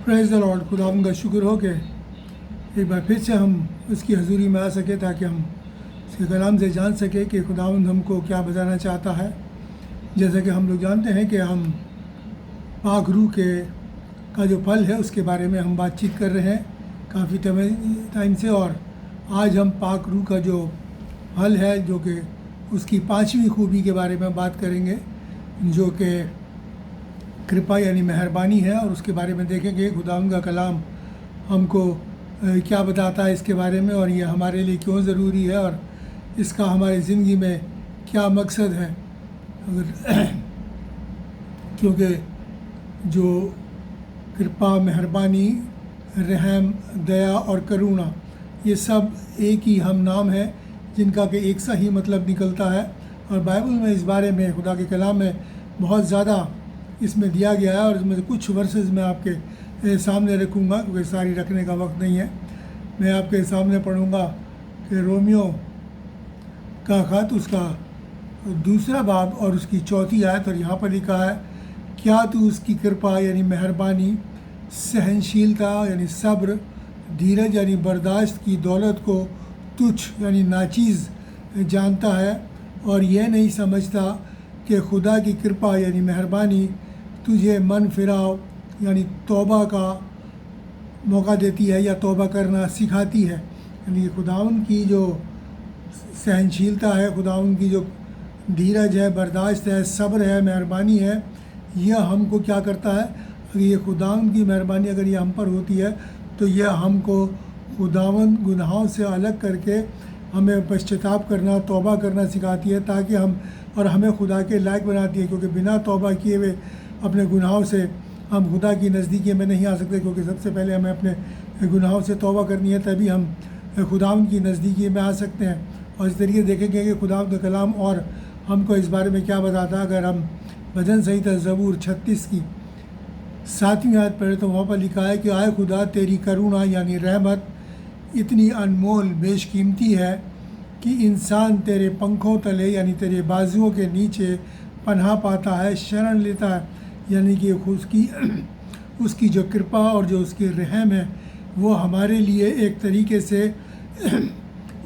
Praise the Lord. खुदावंद का शुक्र हो कि एक बार फिर से हम उसकी हजूरी में आ सके ताकि हम उसके कलाम से जान सके कि खुदावंद हमको क्या बताना चाहता है। जैसे कि हम लोग जानते हैं कि हम पाक रूह के का जो फल है उसके बारे में हम बातचीत कर रहे हैं काफ़ी टाइम से, और आज हम पाक रूह का जो फल है जो कि उसकी 5वीं खूबी के बारे में बात करेंगे, जो कि कृपा यानी मेहरबानी है, और उसके बारे में देखेंगे खुदावंद का कलाम हमको क्या बताता है इसके बारे में, और ये हमारे लिए क्यों ज़रूरी है और इसका हमारी ज़िंदगी में क्या मकसद है। अगर क्योंकि जो कृपा, मेहरबानी, रहम, दया और करुणा, ये सब एक ही हम नाम है जिनका कि एक सा ही मतलब निकलता है। और बाइबल में इस बारे में, खुदा के कलाम में बहुत ज़्यादा इसमें दिया गया है, और इसमें से कुछ वर्सेस मैं आपके सामने रखूँगा क्योंकि सारी रखने का वक्त नहीं है। मैं आपके सामने पढ़ूँगा कि रोमियो का ख़त उसका 2 बाब और उसकी 4 आयत, और यहाँ पर लिखा है, क्या तू उसकी कृपा यानी मेहरबानी, सहनशीलता यानी सब्र, धीरज यानी बर्दाश्त की दौलत को तुच्छ यानी नाचीज़ जानता है, और यह नहीं समझता कि खुदा की कृपा यानी मेहरबानी तुझे मन फिराव यानी तौबा का मौका देती है या तौबा करना सिखाती है। यानी खुदावंद की जो सहनशीलता है, खुदावंद की जो धीरज है, बर्दाश्त है, सब्र है, मेहरबानी है, यह हमको क्या करता है। अगर ये खुदावंद की मेहरबानी अगर ये हम पर होती है तो यह हमको खुदावंद गुनाहों से अलग करके हमें पश्चाताप करना, तौबा करना सिखाती है, ताकि हमें खुदा के लायक बनाती है, क्योंकि बिना तौबा किए हुए अपने गुनाहों से हम खुदा की नज़दीकी में नहीं आ सकते, क्योंकि सबसे पहले हमें अपने गुनाहों से तौबा करनी है, तभी हम खुदावंद की नज़दीकी में आ सकते हैं। और इस तरीके देखेंगे कि खुदावंद का कलाम और हमको इस बारे में क्या बताता है। अगर हम भजन संहिता ज़बूर 36 की 7वीं आयत पढ़े तो वहाँ पर लिखा है कि आए खुदा तेरी करुणा यानी रहमत इतनी अनमोल बेशकीमती है कि इंसान तेरे पंखों तले यानी तेरे बाजुओं के नीचे पनाह पाता है, शरण लेता है। यानी कि उसकी जो कृपा और जो उसकी रहम है वो हमारे लिए एक तरीके से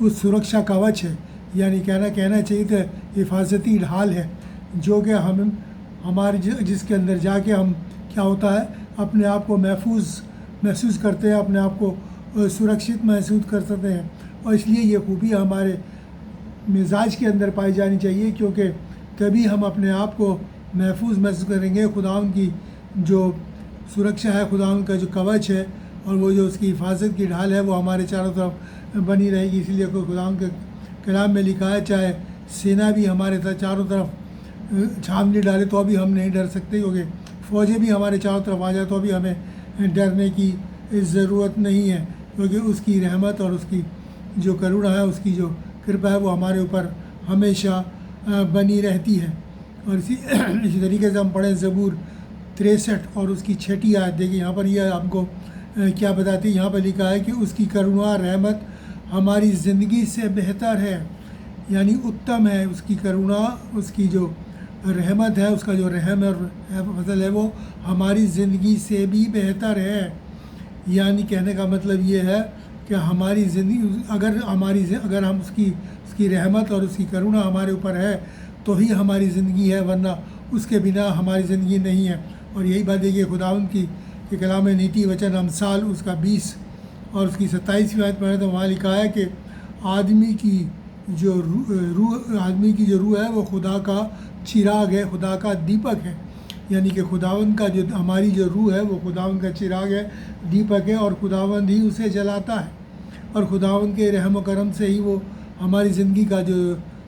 उस सुरक्षा कवच है, यानी कहना चाहिए तो हिफाजती ढाल है, जो कि हमारे जिसके अंदर जाके हम क्या होता है अपने आप को महसूस करते हैं, अपने आप को सुरक्षित महसूस कर सकते हैं। और इसलिए ये खूबी हमारे मिजाज के अंदर पाई जानी चाहिए, क्योंकि तभी हम अपने आप को महसूस करेंगे। खुदावंद की जो सुरक्षा है, खुदावंद का जो कवच है और वो जो उसकी हिफाजत की ढाल है वो हमारे चारों तरफ बनी रहेगी। इसलिए खुदावंद के कलाम में लिखा है, चाहे सेना भी हमारे चारों तरफ छावनी डाले तो भी हम नहीं डर सकते, क्योंकि फ़ौजें भी हमारे चारों तरफ आ जाए तो भी हमें डरने की ज़रूरत नहीं है, क्योंकि उसकी रहमत और उसकी जो करुणा है, उसकी जो कृपा है वो हमारे ऊपर हमेशा बनी रहती है। और इसी तरीके से हम पढ़ें ज़बूर 63 और उसकी 6 आयत। देखिए यहाँ पर यह हमको क्या बताती है। यहाँ पर लिखा है कि उसकी करुणा रहमत हमारी ज़िंदगी से बेहतर है, यानी उत्तम है। उसकी करुणा, उसकी जो रहमत है, उसका जो रहम और फजल है वो हमारी ज़िंदगी से भी बेहतर है। यानी कहने का मतलब ये है कि हमारी ज़िंदगी अगर हम उसकी रहमत और उसकी करुणा हमारे ऊपर है तो ही हमारी ज़िंदगी है, वरना उसके बिना हमारी ज़िंदगी नहीं है। और यही बात देखिए खुदावंद की कलाम में नीति वचन अमसाल उसका 20 और उसकी 27वीं आयत पढ़े तो वहाँ लिखा है कि आदमी की जो रूह है वो खुदा का चिराग है, खुदा का दीपक है। यानी कि खुदावंद का जो हमारी जो रूह है वो खुदावंद का चिराग है, दीपक है, और खुदावंद ही उसे जलाता है। और खुदावंद के रहम और करम से ही वो हमारी ज़िंदगी का जो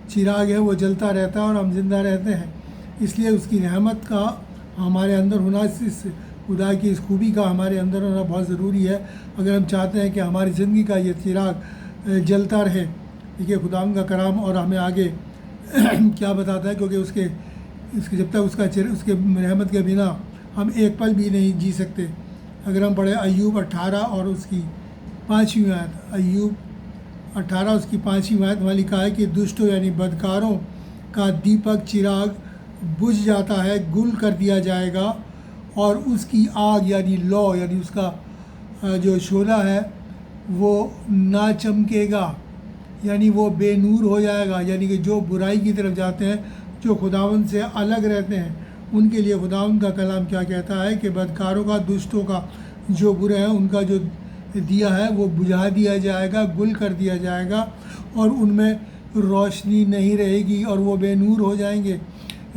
चिराग है वो जलता रहता है और हम जिंदा रहते हैं। इसलिए उसकी रहमत का हमारे अंदर होना, इस खुदा की इस खूबी का हमारे अंदर होना बहुत ज़रूरी है, अगर हम चाहते हैं कि हमारी ज़िंदगी का ये चिराग जलता रहे। देखिए खुदावंद का कलाम और हमें आगे क्या बताता है, क्योंकि उसके जब तक उसके रहमत के बिना हम एक पल भी नहीं जी सकते। अगर हम पढ़े अय्यूब 18 और उसकी 5वीं आयत, अय्यूब 18 उसकी 5वीं आयत, वहाँ लिखा है कि दुष्टों यानी बदकारों का दीपक चिराग बुझ जाता है, गुल कर दिया जाएगा और उसकी आग यानी लौ यानी उसका जो शोला है वो ना चमकेगा, यानी वो बेनूर हो जाएगा। यानी कि जो बुराई की तरफ जाते हैं, जो खुदावंद से अलग रहते हैं, उनके लिए खुदावंद का कलाम क्या कहता है कि बदकारों का, दुष्टों का, जो बुरे हैं उनका जो दिया है वो बुझा दिया जाएगा, गुल कर दिया जाएगा और उनमें रोशनी नहीं रहेगी और वो बेनूर हो जाएंगे,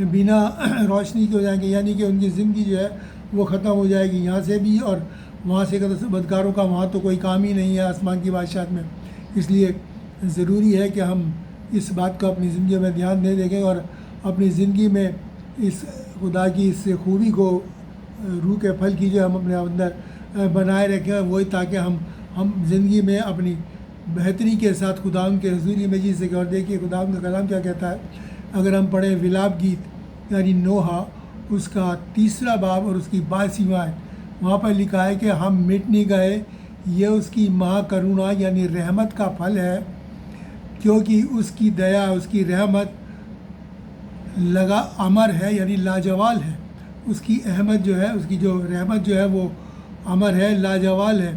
बिना रोशनी के हो जाएंगे। यानी कि उनकी ज़िंदगी जो है वो ख़त्म हो जाएगी, यहाँ से भी और वहाँ से। बदकारों का वहाँ तो कोई काम ही नहीं है आसमान की बादशाहत में। इसलिए ज़रूरी है कि हम इस बात को अपनी ज़िंदगी में ध्यान दे देंगे और अपनी ज़िंदगी में इस खुदा की इस खूबी को, रूह के फल की जो हम अपने अंदर बनाए रखें, वही ताकि हम ज़िंदगी में अपनी बेहतरी के साथ खुदावंद के हुज़ूरी में जी सकें। और देखिए खुदावंद का कलाम क्या कहता है, अगर हम पढ़ें विलाप गीत यानी नोहा उसका 3 बाब और उसकी 22वीं आयत, वहाँ पर लिखा है कि हम मिट नहीं गए, ये उसकी महाकरुणा यानी रहमत का फल है, क्योंकि उसकी दया, उसकी रहमत लगा अमर है यानी लाजवाल है। उसकी अहमद जो है, उसकी जो रहमत जो है वो अमर है, लाजवाल है।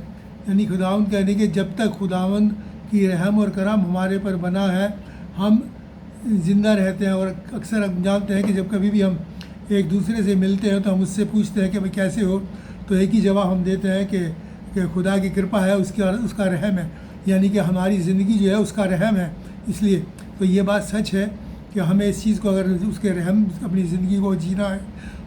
यानी खुदावंद कहने के जब तक खुदावंद की रहम और करम हमारे पर बना है, हम ज़िंदा रहते हैं। और अक्सर हम जानते हैं कि जब कभी भी हम एक दूसरे से मिलते हैं तो हम उससे पूछते हैं कि भाई कैसे हो, तो एक ही जवाब हम देते हैं कि खुदा की कृपा है, उसका रहम है। यानी कि हमारी ज़िंदगी जो है उसका रहम है। इसलिए तो ये बात सच है कि हमें इस चीज़ को, अगर उसके रहम अपनी ज़िंदगी को जीना है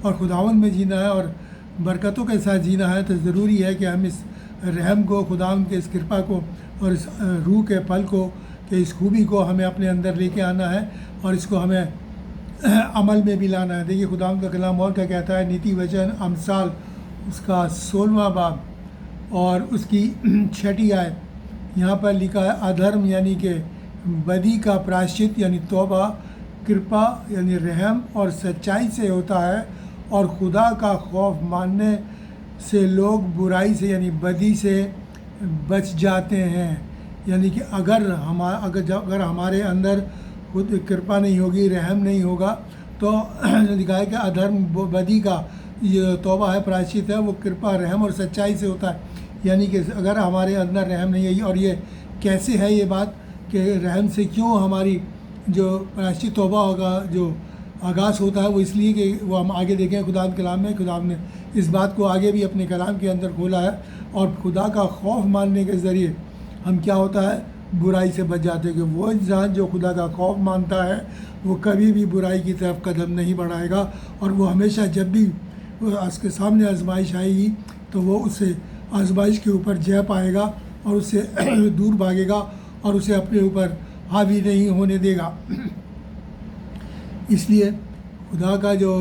और खुदावंद में जीना है और बरकतों के साथ जीना है, तो ज़रूरी है कि हम इस रहम को, खुदावंद के इस कृपा को और इस रूह के फल को, कि इस खूबी को हमें अपने अंदर लेके आना है और इसको हमें अमल में भी लाना है। देखिए खुदावंद का कलाम और क्या कहता है, नीति वचन अमसाल उसका 16वां बाब और उसकी 6ठी आयत, यहाँ पर लिखा है अधर्म यानी कि बदी का प्रायश्चित यानी तौबा, कृपा यानी रहम और सच्चाई से होता है, और खुदा का खौफ मानने से लोग बुराई से यानी बदी से बच जाते हैं। यानी कि अगर हमारे अंदर खुद कृपा नहीं होगी, रहम नहीं होगा, तो लिखा है कि अधर्म बदी का ये तौबा है, प्रायश्चित है, वो कृपा, रहम और सच्चाई से होता है। यानी कि अगर हमारे अंदर रहम नहीं है, और ये कैसे है ये बात कि रहम से क्यों हमारी जो प्रायश्चित तौबा होगा, जो आगाज़ होता है, वो इसलिए कि वो हम आगे देखें खुदा के कलाम में, खुदा ने इस बात को आगे भी अपने कलाम के अंदर खोला है। और खुदा का खौफ मानने के ज़रिए हम क्या होता है, बुराई से बच जाते हैं। कि वो इंसान जो खुदा का खौफ मानता है वो कभी भी बुराई की तरफ कदम नहीं बढ़ाएगा, और वो हमेशा जब भी उसके सामने आजमाइश आएगी तो वो उससे आजमाइश के ऊपर जय पाएगा और उससे दूर भागेगा और उसे अपने ऊपर हावी नहीं होने देगा। इसलिए खुदा का जो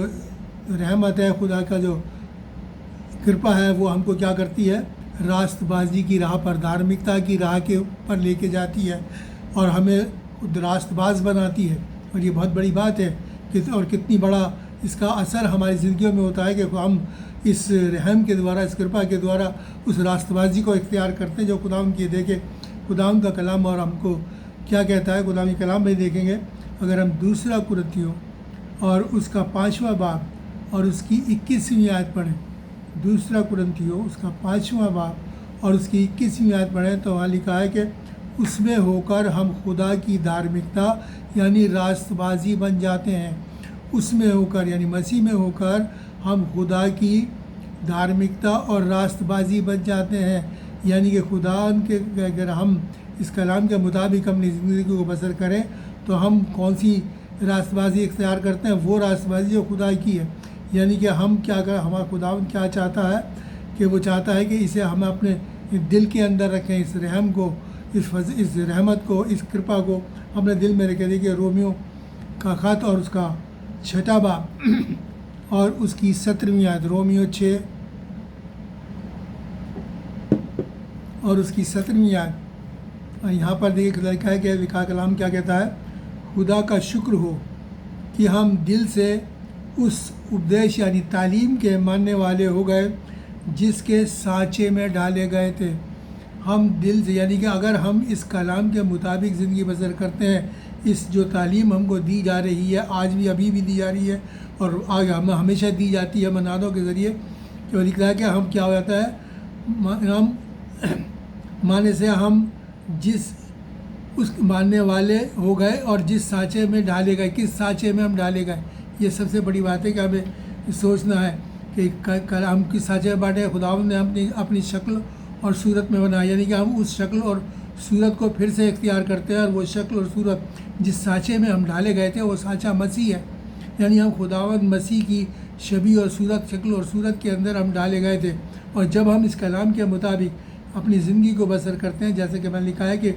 रहमत है, खुदा का जो कृपा है, वो हमको क्या करती है, रास्तबाजी की राह पर, धार्मिकता की राह के ऊपर लेके जाती है और हमें खुद रास्तबाज बनाती है। और ये बहुत बड़ी बात है कि और कितनी बड़ा इसका असर हमारी ज़िंदगियों में होता है कि हम इस रहम के द्वारा, इस कृपा के द्वारा उस रास्तबाजी को इख्तियार करते हैं जो खुदाम की। देखे खुदाम का कलाम और हमको क्या कहता है, खुदाम के कलाम में देखेंगे। अगर हम 2 कुरिन्थियों और उसका 5वां बाब और उसकी 21वीं आयत पढ़ें, 2 कुरिन्थियों उसका 5वां बाब और उसकी 21वीं आयत पढ़ें, तो वहाँ लिखा है कि उसमें होकर हम खुदा की धार्मिकता यानी रास्तबाजी बन जाते हैं। उसमें होकर यानी मसीह में होकर हम खुदा की धार्मिकता और रास्तबाजी बन जाते हैं। यानी कि खुदा के, अगर हम इस कलाम के मुताबिक अपनी ज़िंदगी को बसर करें तो हम कौन सी रास्तबाजी इख्तियार करते हैं, वो रास्तबाजी जो खुदा की है। यानी कि हम क्या कर, हमारा खुदा क्या चाहता है कि वो चाहता है कि इसे हम अपने दिल के अंदर रखें, इस रहम को, इस रहमत को, इस कृपा को अपने दिल में रखें। देखिए रोमियो का ख़त और उसका 6वां बाब और उसकी 17वीं आयत, रोमियो 6 और उसकी 17वीं आयत। और यहाँ पर देखिए लिखा है कि लिखा कलाम क्या कहता है, खुदा का शुक्र हो कि हम दिल से उस उपदेश यानी तालीम के मानने वाले हो गए जिसके सांचे में डाले गए थे। हम दिल से, यानी कि अगर हम इस कलाम के मुताबिक ज़िंदगी बसर करते हैं, इस जो तालीम हमको दी जा रही है, आज भी अभी भी दी जा रही है और आगे हम हमेशा दी जाती है मनादों के ज़रिए, कि वो लिखता है कि हम क्या हो जाता है, हम मानने से हम जिस उस मानने वाले हो गए और जिस सांचे में डाले गए, किस सांचे में हम डाले गए। ये सबसे बड़ी बात है कि हमें सोचना है कि कल हम किस सांचे में बांटे। खुदावंद ने अपनी अपनी शक्ल और सूरत में बनाया, यानी कि हम उस शक्ल और सूरत को फिर से इख्तियार करते हैं, और वो शक्ल और सूरत जिस सांचे में हम डाले गए थे वो सांचा मसीह है। यानी हम खुदावंद मसीह की छवि और सूरत, शक्ल और सूरत के अंदर हम डाले गए थे। और जब हम इस कलाम के मुताबिक अपनी ज़िंदगी को बसर करते हैं, जैसे कि मैंने लिखा है कि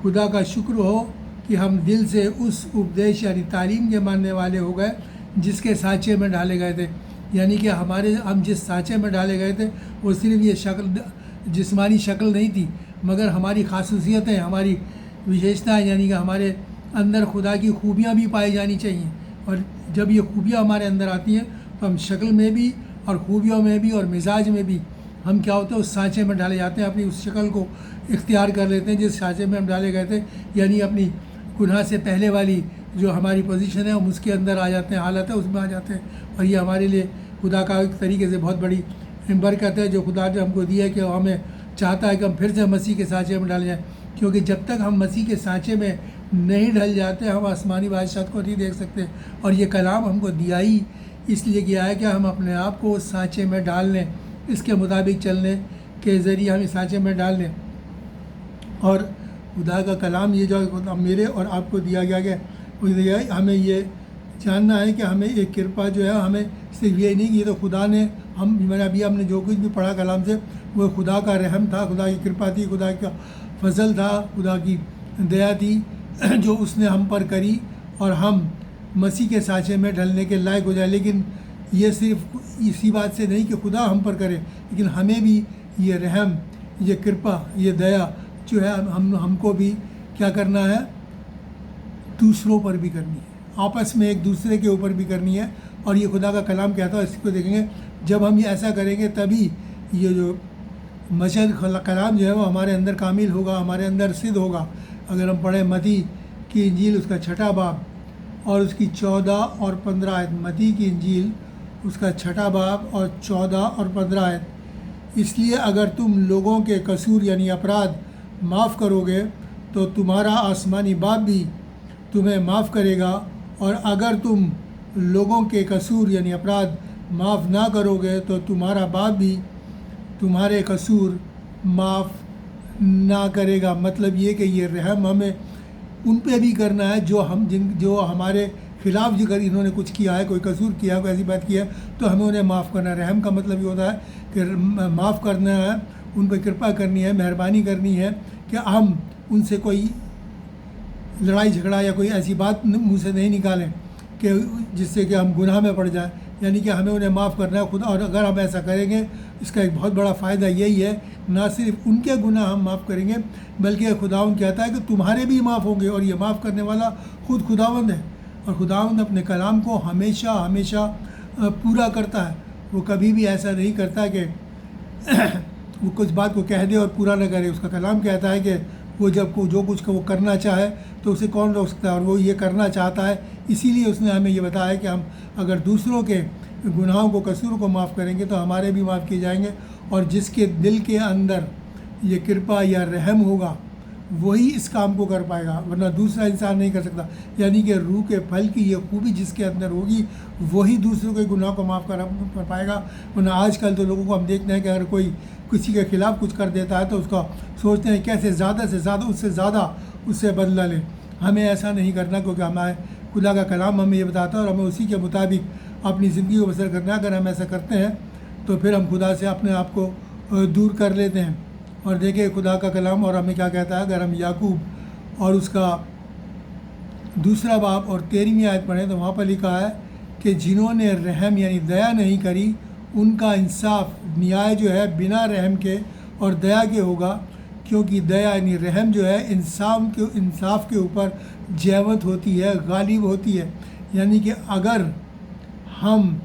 खुदा का शुक्र हो कि हम दिल से उस उपदेश यानी तालीम के मानने वाले हो गए जिसके सांचे में डाले गए थे। यानी कि हम जिस सांचे में डाले गए थे वो सिर्फ ये शक्ल, जिस्मानी शक्ल नहीं थी, मगर हमारी खासूसियतें, हमारी विशेषताएं, यानी कि हमारे अंदर खुदा की खूबियाँ भी पाई जानी चाहिए। और जब ये खूबियाँ हमारे अंदर आती हैं तो हम शक्ल में भी और खूबियों में भी और मिजाज में भी हम क्या होते हैं, उस सांचे में डाले जाते हैं, अपनी उस शक्ल को इख्तियार कर लेते हैं जिस सांचे में हम डाले गए थे। यानी अपनी गुनाह से पहले वाली जो हमारी पोजीशन है हम उसके अंदर आ जाते हैं, हालत है उसमें आ जाते हैं। और ये हमारे लिए खुदा का एक तरीके से बहुत बड़ी बरकत है जो खुदा ने हमको दी है कि हमें चाहता है कि हम फिर से मसीह के सांचे में डाल जाएँ। क्योंकि जब तक हम मसीह के सांचे में नहीं ढल जाते हम आसमानी बादशाह को नहीं देख सकते। और ये कलाम हमको दिया ही इसलिए गया है कि हम अपने आप को उस सांचे में डाल लें, इसके मुताबिक चलने के ज़रिए हम इस सांचे में डाल लें। और खुदा का कलाम ये जो मेरे और आपको दिया गया है, हमें ये जानना है कि हमें एक कृपा जो है, हमें सिर्फ ये नहीं कि ये तो खुदा ने मैंने अभी हमने जो कुछ भी पढ़ा कलाम से वो खुदा का रहम था, खुदा की कृपा थी, खुदा का फजल था, खुदा की दया थी जो उसने हम पर करी और हम मसीह के सांचे में ढलने के लायक हो जाए। लेकिन ये सिर्फ इसी बात से नहीं कि खुदा हम पर करे, लेकिन हमें भी ये रहम, ये कृपा, ये दया जो है हमको भी क्या करना है, दूसरों पर भी करनी है, आपस में एक दूसरे के ऊपर भी करनी है। और ये खुदा का कलाम कहता है, इसको देखेंगे जब हम ये ऐसा करेंगे तभी ये जो मशहद कलाम जो है वो हमारे अंदर कामिल होगा, हमारे अंदर सिद्ध होगा। अगर हम पढ़ें मती की इंजील उसका 6 बाब और उसकी 14 और 15 आयत, मती की इंजील उसका 6 बाब और 14 और 15 आयत, इसलिए अगर तुम लोगों के कसूर यानी अपराध माफ़ करोगे तो तुम्हारा आसमानी बाप भी तुम्हें माफ़ करेगा, और अगर तुम लोगों के कसूर यानी अपराध माफ़ ना करोगे तो तुम्हारा बाप भी तुम्हारे कसूर माफ़ ना करेगा। मतलब ये कि ये रहम हमें उन पे भी करना है जो हमारे खिलाफ जिगर इन्होंने कुछ किया है, कोई कसूर किया है, कोई ऐसी बात की है तो हमें उन्हें माफ़ करना है। रहम का मतलब ये होता है कि माफ़ करना है, उन पर कृपा करनी है, मेहरबानी करनी है कि हम उनसे कोई लड़ाई झगड़ा या कोई ऐसी बात मुँह से नहीं निकालें कि जिससे कि हम गुनाह में पड़ जाए। यानी कि हमें उन्हें माफ़ करना है खुदा। और अगर हम ऐसा करेंगे इसका एक बहुत बड़ा फ़ायदा यही है, ना सिर्फ उनके गुनाह हम माफ़ करेंगे बल्कि खुदावंद कहता है कि तुम्हारे भी माफ़ होंगे। और ये माफ़ करने वाला खुद खुदावंद है। और खुदावंद अपने कलाम को हमेशा हमेशा पूरा करता है। वो कभी भी ऐसा नहीं करता कि वो कुछ बात को कह दे और पूरा न करे। उसका कलाम कहता है कि वो जब को जो कुछ वो करना चाहे तो उसे कौन रोक सकता है, और वो ये करना चाहता है। इसीलिए उसने हमें ये बताया कि हम अगर दूसरों के गुनाहों को, कसूरों को माफ़ करेंगे तो हमारे भी माफ़ किए जाएंगे। और जिसके दिल के अंदर ये कृपा या रहम होगा वही इस काम को कर पाएगा, वरना दूसरा इंसान नहीं कर सकता। यानी कि रूह के फल की ये खूबी जिसके अंदर होगी वही दूसरों के गुनाह को माफ़ कर पाएगा। वरना आजकल तो लोगों को हम देखते हैं कि अगर कोई किसी के खिलाफ़ कुछ कर देता है तो उसका सोचते हैं कैसे ज़्यादा से ज़्यादा उससे बदला लें। हमें ऐसा नहीं करना, क्योंकि हमारे खुदा का कलाम हमें ये बताता है और हमें उसी के मुताबिक अपनी ज़िंदगी को बसर करना है। अगर हम ऐसा करते हैं तो फिर हम खुदा से अपने आप को दूर कर लेते हैं। और देखिए खुदा का कलाम और हमें क्या कहता है। अगर हम याकूब और उसका 2 बाब और 13वीं आयत पढ़ें तो वहाँ पर लिखा है कि जिन्होंने रहम यानी दया नहीं करी उनका इंसाफ न्याय जो है बिना रहम के और दया के होगा, क्योंकि दया यानी रहम जो है इंसाफ के ऊपर जयवंत होती है, गालिब होती है। यानी कि अगर हम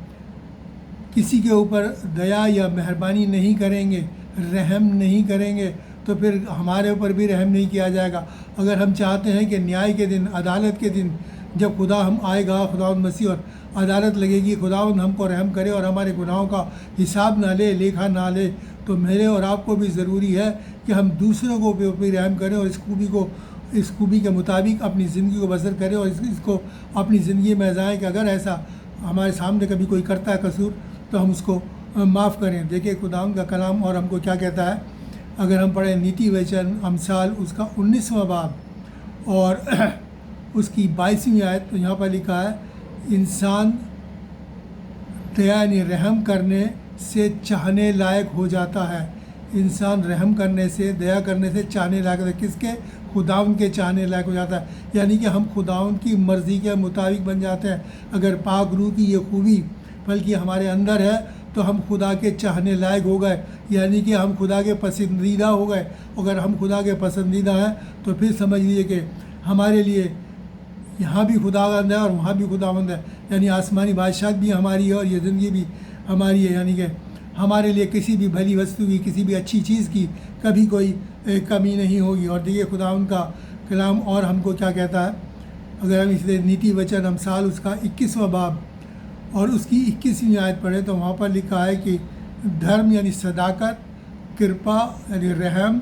किसी के ऊपर दया या मेहरबानी नहीं करेंगे, रहम नहीं करेंगे, तो फिर हमारे ऊपर भी रहम नहीं किया जाएगा। अगर हम चाहते हैं कि न्याय के दिन, अदालत के दिन जब खुदा हम आएगा, खुदा मसीह और अदालत लगेगी, खुदावंद हमको रहम करे और हमारे गुनाहों का हिसाब ना ले, लेखा ना ले, तो मेरे और आपको भी ज़रूरी है कि हम दूसरों को भी रहम करें और इस खूबी के मुताबिक अपनी ज़िंदगी को बसर करें और इसको अपनी ज़िंदगी में आज़माएँ कि अगर ऐसा हमारे सामने कभी कोई करता है कसूर तो हम उसको माफ़ करें। देखिए खुदावंद का कलाम और हमको क्या कहता है, अगर हम पढ़ें नीति वचन अमसाल उसका 19वां बाब और उसकी 22वीं आयत, तो यहाँ पर लिखा है, इंसान दया यानी रहम करने से चाहने लायक हो जाता है। इंसान रहम करने से, दया करने से चाहने लायक होता है। किसके? खुदावंद के चाहने लायक हो जाता है, यानी कि हम खुदावंद की मर्ज़ी के मुताबिक बन जाते हैं। अगर पाक रूह की ये खूबी बल्कि हमारे अंदर है तो हम खुदा के चाहने लायक हो गए, यानी कि हम खुदा के पसंदीदा हो गए। अगर हम खुदा के पसंदीदा हैं तो फिर समझ लीजिए कि हमारे लिए यहाँ भी खुदावंद है और वहाँ भी खुदावंद है, यानी आसमानी बादशाह भी हमारी है और ये ज़िंदगी भी हमारी है। यानी कि हमारे लिए किसी भी भली वस्तु की, किसी भी अच्छी चीज़ की कभी कोई कमी नहीं होगी। और देखिए खुदावंद का कलाम और हमको क्या कहता है, अगर हम इसलिए नीति वचन अमसाल उसका 21वां बाब और उसकी 21वीं आयत पढ़े तो वहाँ पर लिखा है कि धर्म यानी सदाकत, कृपा यानी रहम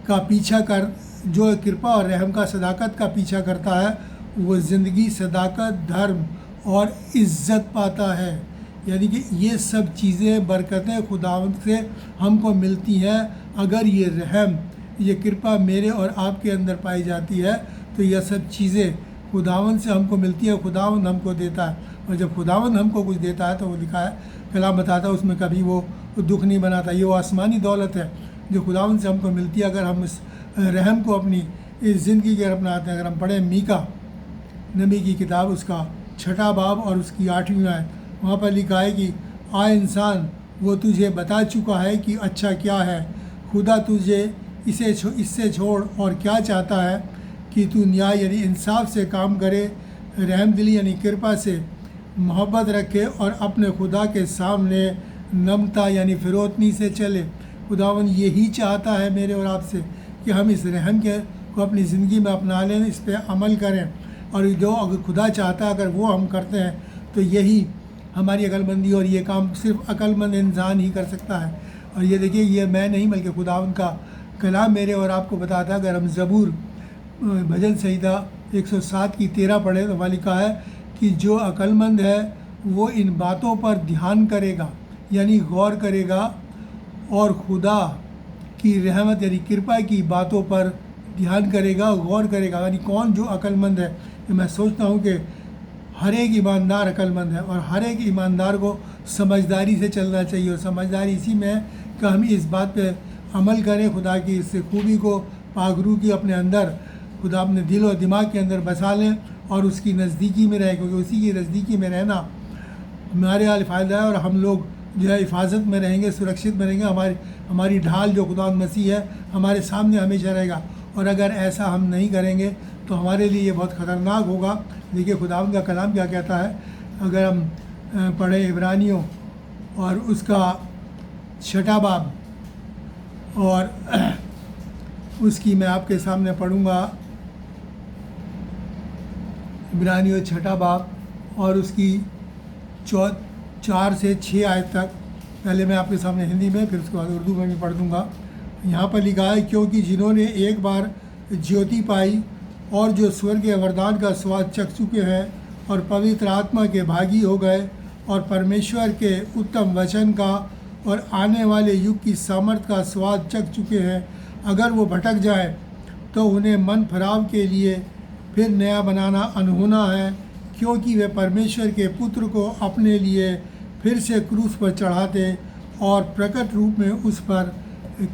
का पीछा कर, जो कृपा और रहम का, सदाकत का पीछा करता है वो ज़िंदगी, सदाकत, धर्म और इज़्ज़त पाता है। यानी कि ये सब चीज़ें, बरकतें खुदावंद से हमको मिलती हैं अगर ये रहम, ये कृपा मेरे और आपके अंदर पाई जाती है, तो यह सब चीज़ें खुदावंद से हमको मिलती है, खुदावंद हमको देता है। और जब खुदावंद हमको कुछ देता है तो वो लिखा है, कलाम बताता है, उसमें कभी वो दुख नहीं बनाता। ये वो आसमानी दौलत है जो खुदावंद से हमको मिलती है अगर हम इस रहम को अपनी इस ज़िंदगी के अपनाते हैं। अगर हम पढ़ें मीका नबी की किताब उसका 6वां बाब और उसकी 8वीं आयत, वहाँ पर लिखा है कि आ इंसान, वो तुझे बता चुका है कि अच्छा क्या है, खुदा तुझे इससे छोड़ और क्या चाहता है कि तू न्याय यानी इंसाफ से काम करे, रहमदिली यानी कृपा से मोहब्बत रखे और अपने खुदा के सामने नम्रता यानी फिरौतनी से चले। खुदावन यही चाहता है मेरे और आपसे कि हम इस रहम के को अपनी ज़िंदगी में अपना लें, इस पर अमल करें। और जो अगर खुदा चाहता है अगर वो हम करते हैं तो यही हमारी अक्लमंदी, और ये काम सिर्फ अक्लमंद इंसान ही कर सकता है। और ये देखिए, ये मैं नहीं बल्कि खुदावन का कलाम मेरे और आपको बताता है। अगर हम ज़बूर भजन संहिता 107 की 13 पढ़े तो वहाँ लिखा है कि जो अक्लमंद है वो इन बातों पर ध्यान करेगा यानी गौर करेगा और खुदा की रहमत यानी कृपा की बातों पर ध्यान करेगा, गौर करेगा। यानी कौन जो अक्लमंद है? मैं सोचता हूँ कि हर एक ईमानदार अक्लमंद है और हर एक ईमानदार को समझदारी से चलना चाहिए। और समझदारी इसी में है कि हम इस बात पे अमल करें, खुदा की इस खूबी को, पागरू की अपने अंदर खुदा अपने दिल और दिमाग के अंदर बसा लें और उसकी नज़दीकी में रहें, क्योंकि उसी की नज़दीकी में रहना हमारे लिए फ़ायदा है। और हम लोग जो है हिफाजत में रहेंगे, सुरक्षित में रहेंगे। हमारी ढाल जो खुदा मसीह है हमारे सामने हमेशा रहेगा। और अगर ऐसा हम नहीं करेंगे तो हमारे लिए ये बहुत ख़तरनाक होगा। देखिए खुदावंद का कलाम क्या कहता है, अगर हम पढ़ें इब्रानियों और उसका 6वां बाब और उसकी मैं आपके सामने पढ़ूँगा। इब्रानियों 6वां बाब और उसकी 4 से 6 आयत तक, पहले मैं आपके सामने हिंदी में फिर उसके बाद उर्दू में भी पढ़ दूँगा। यहाँ पर लिखा है, क्योंकि जिन्होंने एक बार ज्योति पाई और जो स्वर्ग के वरदान का स्वाद चख चुके हैं और पवित्र आत्मा के भागी हो गए और परमेश्वर के उत्तम वचन का और आने वाले युग की सामर्थ का स्वाद चख चुके हैं, अगर वो भटक जाए तो उन्हें मन फराव के लिए फिर नया बनाना अनहोना है, क्योंकि वे परमेश्वर के पुत्र को अपने लिए फिर से क्रूस पर चढ़ाते और प्रकट रूप में उस पर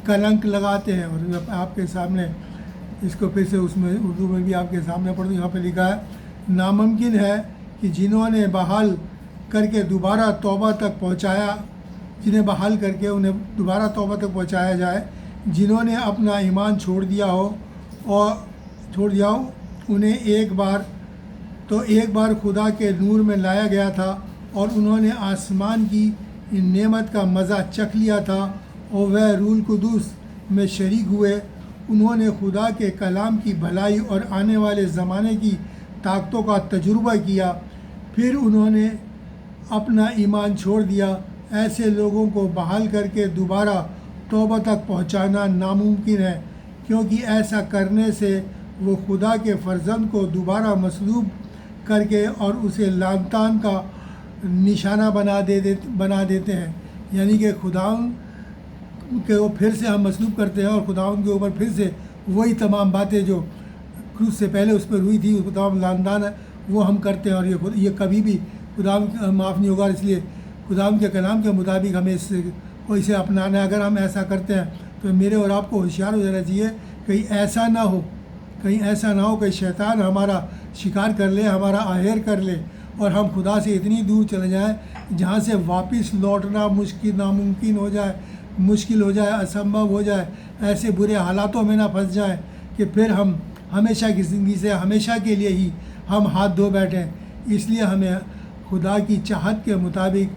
कलंक लगाते हैं। और आपके सामने इसको फिर से उसमें उर्दू में भी आपके सामने पढ़ दूँ। यहाँ पे लिखा है, नामुमकिन है कि जिन्होंने बहाल करके दोबारा तौबा तक पहुँचाया, जिन्हें बहाल करके उन्हें दोबारा तौबा तक पहुँचाया जाए, जिन्होंने अपना ईमान छोड़ दिया हो उन्हें एक बार खुदा के नूर में लाया गया था और उन्होंने आसमान की नेमत का मज़ा चख लिया था और वह रूल कुदूस में शरीक हुए। उन्होंने खुदा के कलाम की भलाई और आने वाले ज़माने की ताकतों का तजुर्बा किया। फिर उन्होंने अपना ईमान छोड़ दिया। ऐसे लोगों को बहाल करके दोबारा तौबा तक पहुंचाना नामुमकिन है, क्योंकि ऐसा करने से वो खुदा के फर्जंद को दोबारा मसलूब करके और उसे लानतान का निशाना बना देते हैं। यानी कि खुदा के वो फिर से हम मसलूब करते हैं और खुदा के ऊपर फिर से वही तमाम बातें जो क्रूस से पहले उस पर हुई थी, उस तमाम लानदान है वो हम करते हैं। और ये कभी भी खुदा माफ़ नहीं होगा। इसलिए खुदा के कलाम के मुताबिक हमें इसे अपनाना है। अगर हम ऐसा करते हैं तो मेरे और आपको होशियार हो जाना चाहिए, कहीं ऐसा ना हो कहीं शैतान हमारा शिकार कर ले, हमारा आहेर कर ले और हम खुदा से इतनी दूर चले जाएं जहाँ से वापस लौटना नामुमकिन हो जाए, असंभव हो जाए। ऐसे बुरे हालातों में ना फंस जाएं कि फिर हम हमेशा की ज़िंदगी से हमेशा के लिए ही हम हाथ धो बैठें। इसलिए हमें खुदा की चाहत के मुताबिक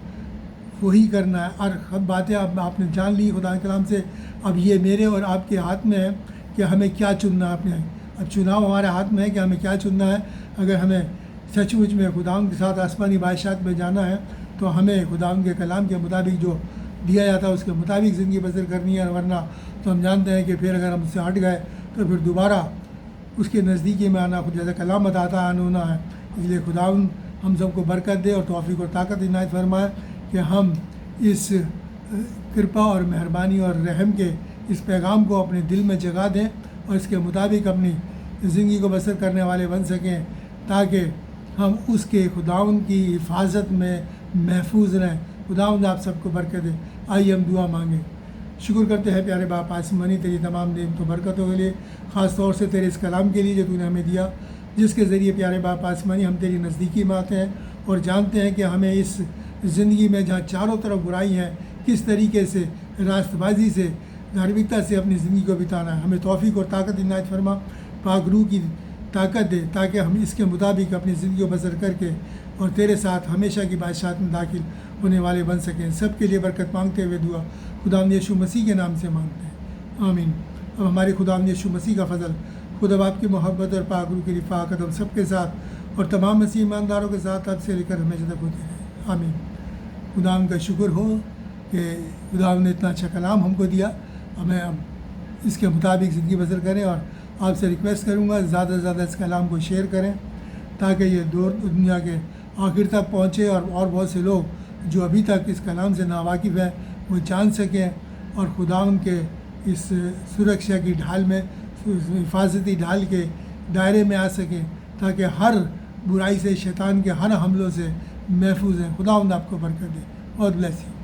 वही करना है। और सब बातें आपने जान ली खुदा के कलाम से। अब ये मेरे और आपके हाथ में है कि हमें क्या चुनना है अपने। अब चुनाव हमारे हाथ में है कि हमें क्या चुनना है। अगर हमें सचमुच में खुदा के साथ आसमानी बादशाहत में जाना है तो हमें खुदा के कलाम के मुताबिक जो दिया जाता है उसके मुताबिक ज़िंदगी बसर करनी है, वरना तो हम जानते हैं कि फिर अगर हम उससे हट गए तो फिर दोबारा उसके नज़दीकी में आना खुद जैसा कलाम बताता है होना है। इसलिए खुदा हम सबको बरकत दे और तौफीक और ताकत इनायत फरमाए कि हम इस कृपा और मेहरबानी और रहम के इस पैगाम को अपने दिल में जगा दें और इसके मुताबिक अपनी ज़िंदगी को बसर करने वाले बन सकें, ताकि हम उसके खुदावंद की हिफाजत में महफूज रहें। खुदावंद आप सबको बरकत दे। आइए हम दुआ मांगें। शुक्र करते हैं प्यारे बाप आसमानी तेरी तमाम नेमतों बरकतों के लिए, ख़ास तौर से तेरे इस कलाम के लिए जो तूने हमें दिया, जिसके ज़रिए प्यारे बाप आसमानी हम तेरी नज़दीकी में आते हैं और जानते हैं कि हमें इस ज़िंदगी में जहाँ चारों तरफ बुराई हैं किस तरीके से रास्तबाजी से धार्मिकता से अपनी ज़िंदगी को बिताना है। हमें तौफीक और ताकत इनायत फरमा, पाक रूह की ताकत दे, ताकि हम इसके मुताबिक अपनी ज़िंदगी को बसर करके और तेरे साथ हमेशा की बादशाहत में दाखिल होने वाले बन सकें। सब के लिए बरकत मांगते हुए दुआ खुदा यीशु मसीह के नाम से मांगते हैं, आमीन। अब हमारे खुदा यीशु मसीह का फजल, खुदा बाप की मोहब्बत और पाक रूह की रिफ़ाक़त हम सब के साथ और तमाम मसीह ईमानदारों के साथ अब से लेकर हमेशा तक होती रहे, आमीन। खुदा का शुक्र हो कि खुदा ने इतना अच्छा कलाम हमको दिया। हमें हम इसके मुताबिक ज़िंदगी बसर करें और आपसे रिक्वेस्ट करूँगा ज़्यादा से ज़्यादा इस कलाम को शेयर करें, ताकि ये दुनिया के आखिर तक पहुँचे और बहुत से लोग जो अभी तक इस कलाम से नावाकिफ़ है वो जान सकें और खुदा के इस सुरक्षा की ढाल में, हिफाजती ढाल के दायरे में आ सकें, ताकि हर बुराई से, शैतान के हर हमलों से महफूज हैं। खुदा आपको बरकत दे। God bless you.